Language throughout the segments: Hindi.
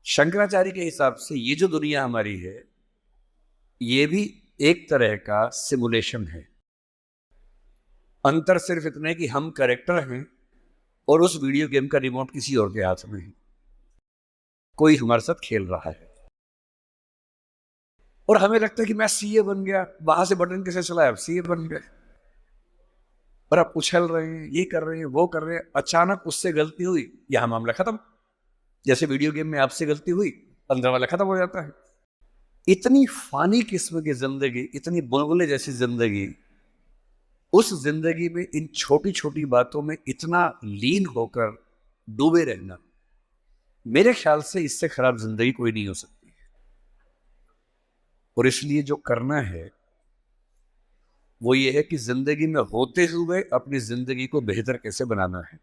शंकराचार्य के हिसाब से ये जो दुनिया हमारी है, ये भी एक तरह का सिमुलेशन है। अंतर सिर्फ इतना है कि हम कैरेक्टर हैं और उस वीडियो गेम का रिमोट किसी और के हाथ में है। कोई हमारे साथ खेल रहा है और हमें लगता है कि मैं सीए बन गया, वहां से बटन कैसे चलाया, अब सीए बन गए, और अब उछल रहे हैं, ये कर रहे हैं, वो कर रहे हैं। अचानक उससे गलती हुई, यहां मामला खत्म। जैसे वीडियो गेम में आपसे गलती हुई, अंदर वाला खत्म हो जाता है। इतनी फानी किस्म की जिंदगी, इतनी बुलबुले जैसी जिंदगी, उस जिंदगी में इन छोटी छोटी बातों में इतना लीन होकर डूबे रहना, मेरे ख्याल से इससे खराब जिंदगी कोई नहीं हो सकती। और इसलिए जो करना है वो ये है कि जिंदगी में होते हुए अपनी जिंदगी को बेहतर कैसे बनाना है।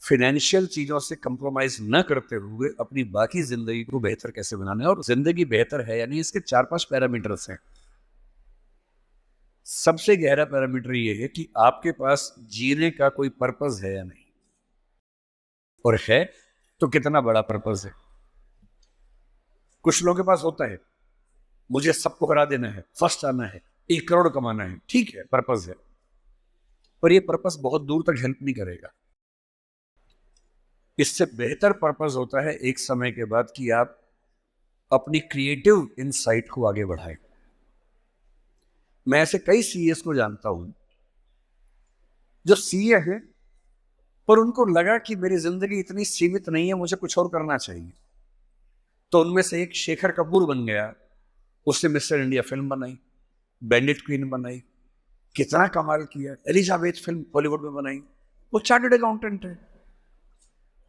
फाइनेंशियल चीजों से कंप्रोमाइज न करते हुए अपनी बाकी जिंदगी को बेहतर कैसे बनाना है। और जिंदगी बेहतर है यानी इसके 4-5 पैरामीटर्स हैं। सबसे गहरा पैरामीटर ये है कि आपके पास जीने का कोई पर्पस है या नहीं, और है तो कितना बड़ा पर्पस है। कुछ लोगों के पास होता है, मुझे सबको हरा देना है, फर्स्ट आना है, 1 करोड़ कमाना है, ठीक है, पर्पस है, पर ये पर्पस बहुत दूर तक हेल्प नहीं करेगा। इससे बेहतर पर्पस होता है एक समय के बाद कि आप अपनी क्रिएटिव इनसाइट को आगे बढ़ाएं। मैं ऐसे कई सीएस को जानता हूं जो सीए हैं, पर उनको लगा कि मेरी जिंदगी इतनी सीमित नहीं है, मुझे कुछ और करना चाहिए। तो उनमें से एक शेखर कपूर बन गया। उसने मिस्टर इंडिया फिल्म बनाई, बैंडिट क्वीन बनाई, कितना कमाल किया। एलिजाबेथ फिल्म हॉलीवुड में बनाई। वो चार्टर्ड अकाउंटेंट है,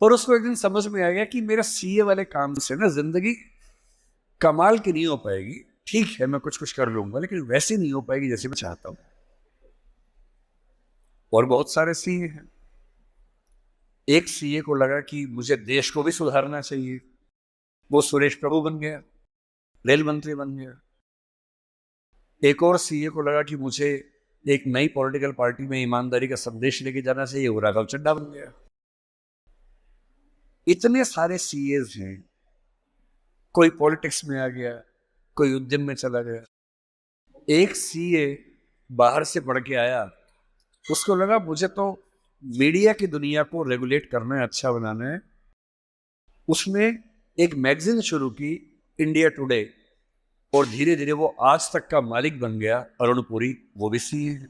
पर उसको एक दिन समझ में आ गया कि मेरा सीए वाले काम से ना जिंदगी कमाल की नहीं हो पाएगी। ठीक है, मैं कुछ कुछ कर लूंगा, लेकिन वैसी नहीं हो पाएगी जैसे मैं चाहता हूं। और बहुत सारे सीए हैं। एक सीए को लगा कि मुझे देश को भी सुधारना चाहिए, वो सुरेश प्रभु बन गया, रेल मंत्री बन गया। एक और सीए को लगा कि मुझे एक नई पॉलिटिकल पार्टी में ईमानदारी का संदेश लेके जाना चाहिए, वो राघव चड्ढा बन गया। इतने सारे सीएस हैं। कोई पॉलिटिक्स में आ गया, कोई उद्यम में चला गया। एक सीए बाहर से पढ़ के आया, उसको लगा मुझे तो मीडिया की दुनिया को रेगुलेट करना है, अच्छा बनाना है। उसने एक मैगजीन शुरू की, इंडिया टुडे, और धीरे धीरे वो आज तक का मालिक बन गया। अरुण पुरी, वो भी सीए है।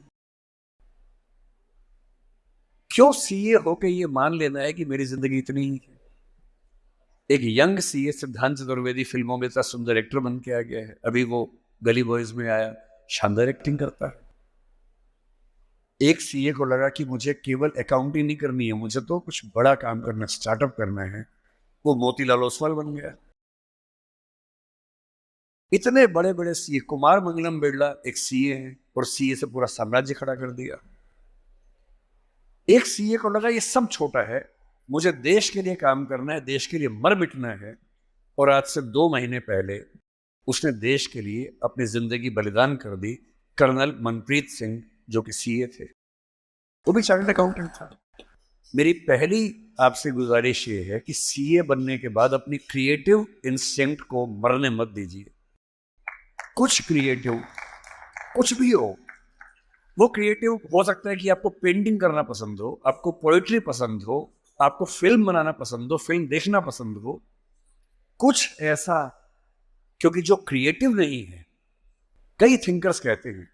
क्यों सीए होके ये मान लेना है कि मेरी जिंदगी इतनी ही है। एक यंग सीए सिद्धांत चतुर्वेदी फिल्मों में इतना सुंदर एक्टर बन के आ गया है। अभी वो गली बॉयज में आया, शानदार एक्टिंग करता है। एक सीए को लगा कि मुझे केवल अकाउंटिंग नहीं करनी है, मुझे तो कुछ बड़ा काम करना, स्टार्टअप करना है, वो मोतीलाल ओसवाल बन गया। इतने बड़े बड़े सीए, कुमार मंगलम बिरला एक सीए है और सीए से पूरा साम्राज्य खड़ा कर दिया। एक सीए को लगा ये सब छोटा है, मुझे देश के लिए काम करना है, देश के लिए मर मिटना है। और आज से 2 महीने पहले उसने देश के लिए अपनी जिंदगी बलिदान कर दी। कर्नल मनप्रीत सिंह, जो कि सीए थे, वो भी चार्टर्ड अकाउंटेंट था। मेरी पहली आपसे गुजारिश ये है कि सीए बनने के बाद अपनी क्रिएटिव इंस्टिंक्ट को मरने मत दीजिए। कुछ क्रिएटिव, कुछ भी हो, वो क्रिएटिव हो सकता है कि आपको पेंटिंग करना पसंद हो, आपको पोएट्री पसंद हो, आपको फिल्म बनाना पसंद हो, फिल्म देखना पसंद हो, कुछ ऐसा। क्योंकि जो क्रिएटिव नहीं है, कई थिंकर्स कहते हैं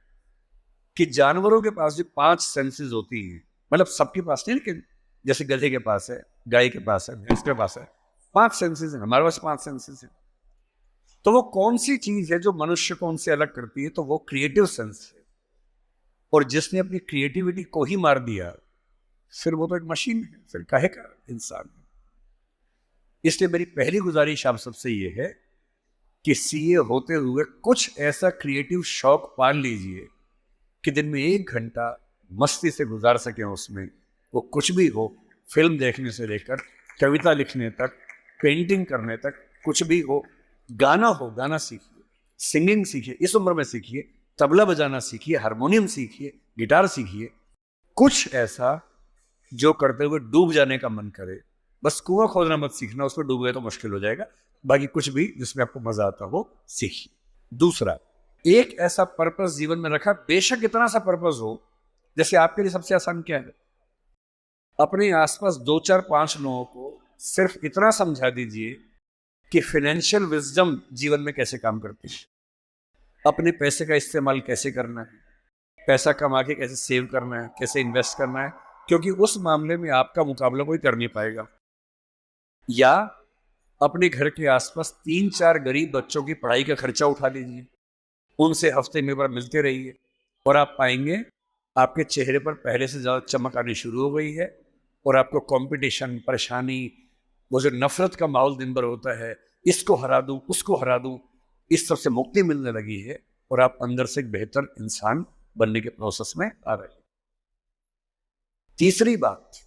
कि जानवरों के पास भी 5 सेंसेस होती हैं। मतलब सबके पास नहीं, लेकिन जैसे गधे के पास है, गाय के पास है, भैंस के पास है, 5 सेंसेस हैं। हमारे पास 5 सेंसेस हैं। तो वो कौन सी चीज है जो मनुष्य को उनसे अलग करती है? तो वो क्रिएटिव सेंस है। और जिसने अपनी क्रिएटिविटी को ही मार दिया, फिर वो तो एक मशीन है, फिर काहे का इंसान है। इसलिए मेरी पहली गुजारिश आप सबसे ये है कि सीए होते हुए कुछ ऐसा क्रिएटिव शौक पाल लीजिए कि दिन में 1 घंटा मस्ती से गुजार सकें उसमें। वो कुछ भी हो, फिल्म देखने से लेकर कविता लिखने तक, पेंटिंग करने तक, कुछ भी हो। गाना हो, गाना सीखिए, सिंगिंग सीखिए, इस उम्र में सीखिए, तबला बजाना सीखिए, हारमोनियम सीखिए, गिटार सीखिए। कुछ ऐसा जो करते हुए डूब जाने का मन करे, बस कुआं खोदना मत सीखना, उसमें डूब गए तो मुश्किल हो जाएगा। बाकी कुछ भी जिसमें आपको मजा आता हो सीखिए। दूसरा, एक ऐसा पर्पस जीवन में रखा, बेशक इतना सा पर्पस हो, जैसे आपके लिए सबसे आसान क्या है, अपने आसपास 2 4 5 लोगों को सिर्फ इतना समझा दीजिए कि फाइनेंशियल विजडम जीवन में कैसे काम करती है, अपने पैसे का इस्तेमाल कैसे करना है, पैसा कमा के कैसे सेव करना है, कैसे इन्वेस्ट करना है, क्योंकि उस मामले में आपका मुकाबला कोई कर नहीं पाएगा। या अपने घर के आसपास 3 4 गरीब बच्चों की पढ़ाई का खर्चा उठा लीजिए, उनसे हफ्ते में बार मिलते रहिए, और आप पाएंगे आपके चेहरे पर पहले से ज्यादा चमक आनी शुरू हो गई है, और आपको कंपटीशन, परेशानी, वो जो नफरत का माहौल दिन भर होता है, इसको हरा दूं उसको हरा दूं, इस सब से मुक्ति मिलने लगी है, और आप अंदर से एक बेहतर इंसान बनने के प्रोसेस में आ रहे हैं। तीसरी बात,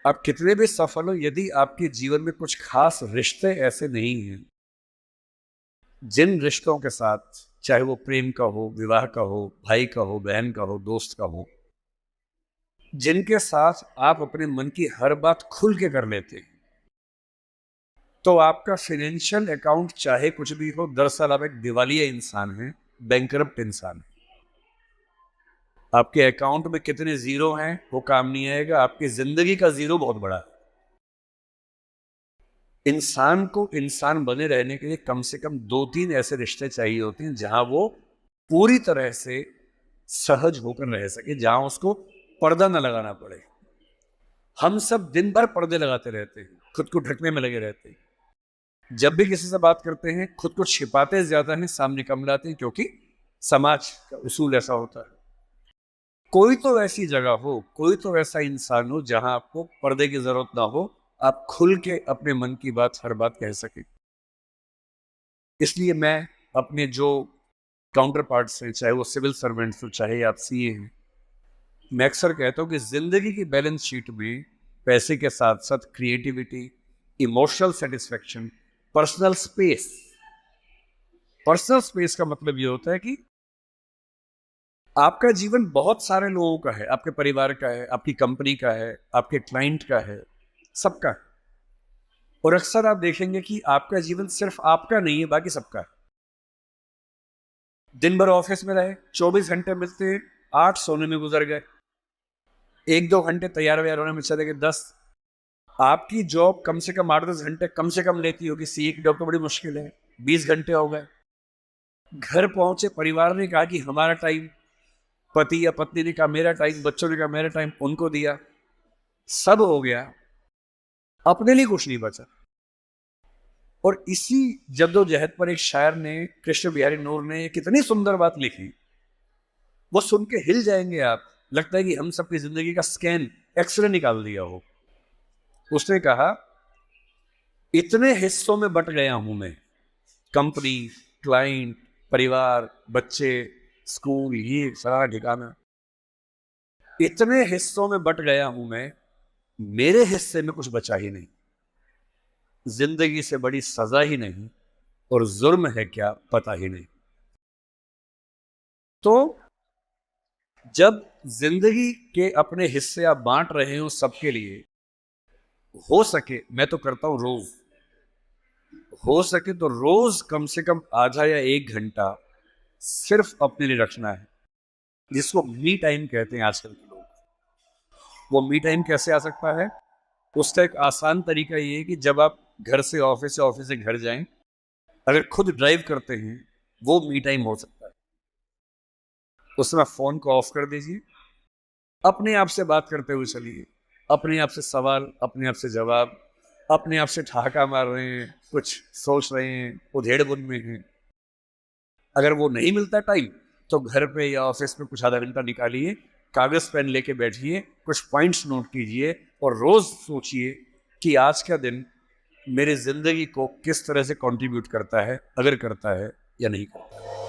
आप कितने भी सफल हो, यदि आपके जीवन में कुछ खास रिश्ते ऐसे नहीं हैं, जिन रिश्तों के साथ, चाहे वो प्रेम का हो, विवाह का हो, भाई का हो, बहन का हो, दोस्त का हो, जिनके साथ आप अपने मन की हर बात खुल के कर लेते हैं, तो आपका फाइनेंशियल अकाउंट चाहे कुछ भी हो, दरअसल आप एक दिवालिया इंसान हैं, बैंकरप्ट इंसान हैं। आपके अकाउंट में कितने जीरो हैं वो काम नहीं आएगा, आपकी जिंदगी का जीरो बहुत बड़ा है। इंसान को इंसान बने रहने के लिए कम से कम 2 3 ऐसे रिश्ते चाहिए होते हैं जहां वो पूरी तरह से सहज होकर रह सके, जहां उसको पर्दा न लगाना पड़े। हम सब दिन भर पर्दे लगाते रहते हैं, खुद को ढकने में लगे रहते हैं। जब भी किसी से बात करते हैं खुद को छिपाते ज्यादा हैं, सामने कम लाते हैं, क्योंकि समाज का उसूल ऐसा होता है। कोई तो ऐसी जगह हो, कोई तो ऐसा इंसान हो जहां आपको पर्दे की जरूरत ना हो, आप खुल के अपने मन की बात, हर बात कह सके। इसलिए मैं अपने जो काउंटर पार्ट्स हैं, चाहे वो सिविल सर्वेंट्स हो, चाहे आप सीए हैं, मैं अक्सर कहता हूं कि जिंदगी की बैलेंस शीट में पैसे के साथ साथ creativity, emotional satisfaction, personal space. Personal space का मतलब ये होता है कि आपका जीवन बहुत सारे लोगों का है, आपके परिवार का है, आपकी कंपनी का है, आपके क्लाइंट का है, सबका है। और अक्सर आप देखेंगे कि आपका जीवन सिर्फ आपका नहीं है, बाकी सबका है। दिन भर ऑफिस में रहे, 24 घंटे मिलते, 8 सोने में गुजर गए, 1 2 घंटे तैयार व्यार होने में चले गए 10। आपकी जॉब कम से कम 8 10 घंटे कम से कम लेती होगी, सीए की जॉब तो बड़ी मुश्किल है, 20 घंटे हो गए। घर पहुंचे, परिवार ने कहा कि हमारा टाइम, पति या पत्नी ने कहा मेरा टाइम, बच्चों ने कहा मेरा टाइम, उनको दिया, सब हो गया, अपने लिए कुछ नहीं बचा। और इसी जद्दोजहद पर एक शायर ने, कृष्ण बिहारी नूर ने, कितनी सुंदर बात लिखी, वो सुन के हिल जाएंगे आप। लगता है कि हम सबकी जिंदगी का स्कैन, एक्सरे निकाल दिया हो। उसने कहा, इतने हिस्सों में बट गया हूं मैं, कंपनी, क्लाइंट, परिवार, बच्चे, स्कूल, ये सारा ठिकाना, इतने हिस्सों में बट गया हूं मैं, मेरे हिस्से में कुछ बचा ही नहीं। जिंदगी से बड़ी सजा ही नहीं, और जुर्म है क्या पता ही नहीं। तो जब जिंदगी के अपने हिस्से आप बांट रहे हो सबके लिए, हो सके, मैं तो करता हूं रोज, हो सके तो रोज कम से कम आधा या 1 घंटा सिर्फ अपने लिए रखना है, जिसको मी टाइम कहते हैं आजकल के लोग। वो मी टाइम कैसे आ सकता है? उसका एक आसान तरीका ये है कि जब आप घर से ऑफिस या ऑफिस से घर जाएं, अगर खुद ड्राइव करते हैं, वो मी टाइम हो सकता है। उस समय फोन को ऑफ कर दीजिए, अपने आप से बात करते हुए चलिए, अपने आप से सवाल, अपने आप से जवाब, अपने आप से ठहाका मार रहे हैं, कुछ सोच रहे हैं, उधेड़-बुन में हैं। अगर वो नहीं मिलता टाइम, तो घर पे या ऑफिस में कुछ आधा घंटा निकालिए, कागज पेन लेके बैठिए, कुछ पॉइंट्स नोट कीजिए, और रोज सोचिए कि आज का दिन मेरे जिंदगी को किस तरह से कंट्रीब्यूट करता है, अगर करता है या नहीं करता है।